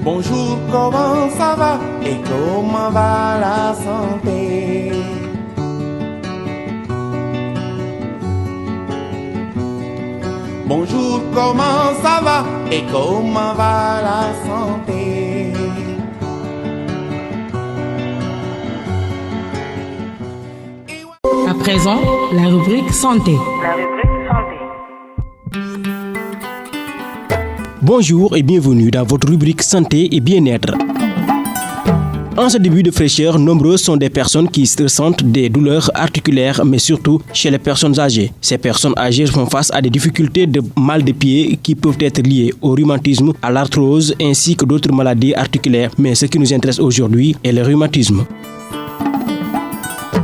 Bonjour, comment ça va et comment va la santé? Bonjour, comment ça va et comment va la santé? À présent, la rubrique santé. Bonjour et bienvenue dans votre rubrique santé et bien-être. En ce début de fraîcheur, nombreuses sont des personnes qui ressentent des douleurs articulaires, mais surtout chez les personnes âgées. Ces personnes âgées font face à des difficultés de mal de pied qui peuvent être liées au rhumatisme, à l'arthrose ainsi que d'autres maladies articulaires. Mais ce qui nous intéresse aujourd'hui est le rhumatisme.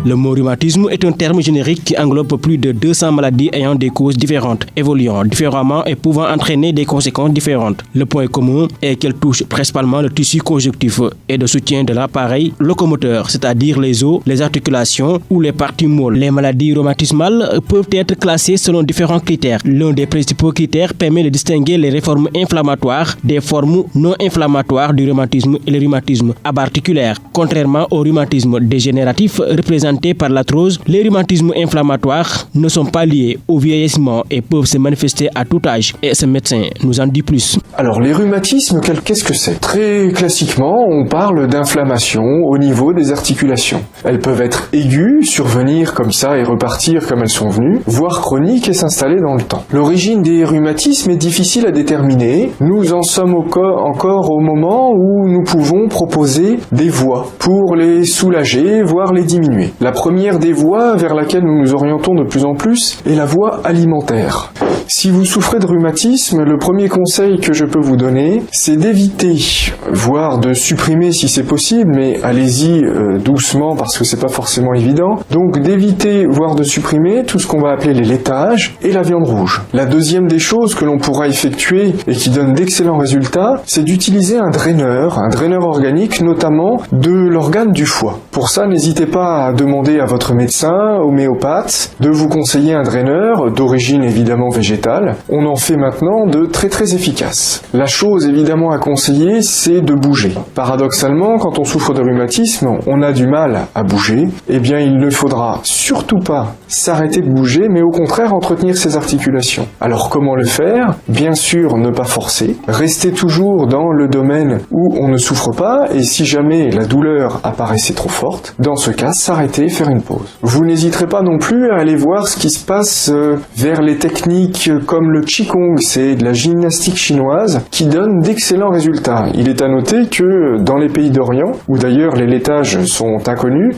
Le mot rhumatisme est un terme générique qui englobe plus de 200 maladies ayant des causes différentes, évoluant différemment et pouvant entraîner des conséquences différentes. Le point commun est qu'elle touche principalement le tissu conjonctif et de soutien de l'appareil locomoteur, c'est-à-dire les os, les articulations ou les parties molles. Les maladies rhumatismales peuvent être classées selon différents critères. L'un des principaux critères permet de distinguer les formes inflammatoires des formes non inflammatoires du rhumatisme et le rhumatisme abarticulaire. Contrairement au rhumatisme dégénératif représenté par l'arthrose, les rhumatismes inflammatoires ne sont pas liés au vieillissement et peuvent se manifester à tout âge. Et ce médecin nous en dit plus. Alors les rhumatismes, qu'est-ce que c'est? Très classiquement, on parle d'inflammation au niveau des articulations. Elles peuvent être aiguës, survenir comme ça et repartir comme elles sont venues, voire chroniques et s'installer dans le temps. L'origine des rhumatismes est difficile à déterminer. Nous en sommes encore au moment où nous pouvons proposer des voies pour les soulager, voire les diminuer. La première des voies vers laquelle nous nous orientons de plus en plus est la voie alimentaire. Si vous souffrez de rhumatisme, le premier conseil que je peux vous donner, c'est d'éviter, voire de supprimer si c'est possible, mais allez-y doucement parce que c'est pas forcément évident, donc d'éviter, voire de supprimer tout ce qu'on va appeler les laitages et la viande rouge. La deuxième des choses que l'on pourra effectuer et qui donne d'excellents résultats, c'est d'utiliser un draineur organique, notamment de l'organe du foie. Pour ça, n'hésitez pas à demander à votre médecin, homéopathe, de vous conseiller un draineur d'origine évidemment végétale. On en fait maintenant de très très efficaces. La chose évidemment à conseiller, c'est de bouger. Paradoxalement, quand on souffre de rhumatisme, on a du mal à bouger. Eh bien, il ne faudra surtout pas s'arrêter de bouger, mais au contraire entretenir ses articulations. Alors comment le faire? Bien sûr, ne pas forcer. Rester toujours dans le domaine où on ne souffre pas, et si jamais la douleur apparaissait trop forte, dans ce cas, s'arrêter, faire une pause. Vous n'hésiterez pas non plus à aller voir ce qui se passe vers les techniques comme le Qigong, c'est de la gymnastique chinoise qui donne d'excellents résultats. Il est à noter que dans les pays d'Orient, où d'ailleurs les laitages sont inconnus,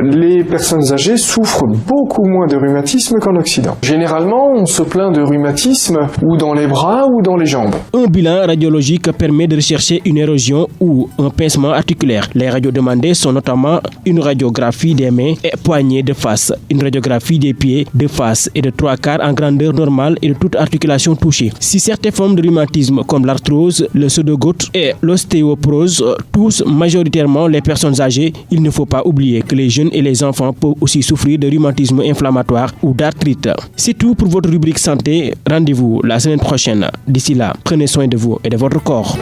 les personnes âgées souffrent beaucoup moins de rhumatisme qu'en Occident. Généralement, on se plaint de rhumatisme ou dans les bras ou dans les jambes. Un bilan radiologique permet de rechercher une érosion ou un pincement articulaire. Les radios demandées sont notamment une radiographie des mains et poignets de face, une radiographie des pieds de face et de 3/4 en grandeur normale et de toute articulation touchée. Si certaines formes de rhumatisme comme l'arthrose, le pseudogote et l'ostéoporose touchent majoritairement les personnes âgées, il ne faut pas oublier que les jeunes et les enfants peuvent aussi souffrir de rhumatisme inflammatoire ou d'arthrite. C'est tout pour votre rubrique santé. Rendez-vous la semaine prochaine. D'ici là, prenez soin de vous et de votre corps.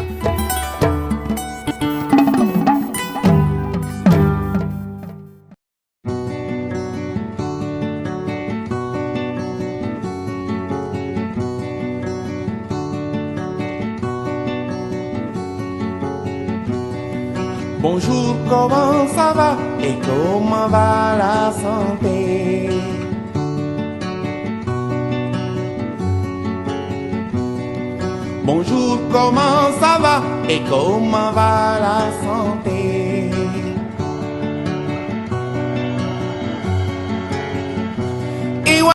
Bonjour, comment ça va et comment va la santé? Bonjour, comment ça va et comment va la santé?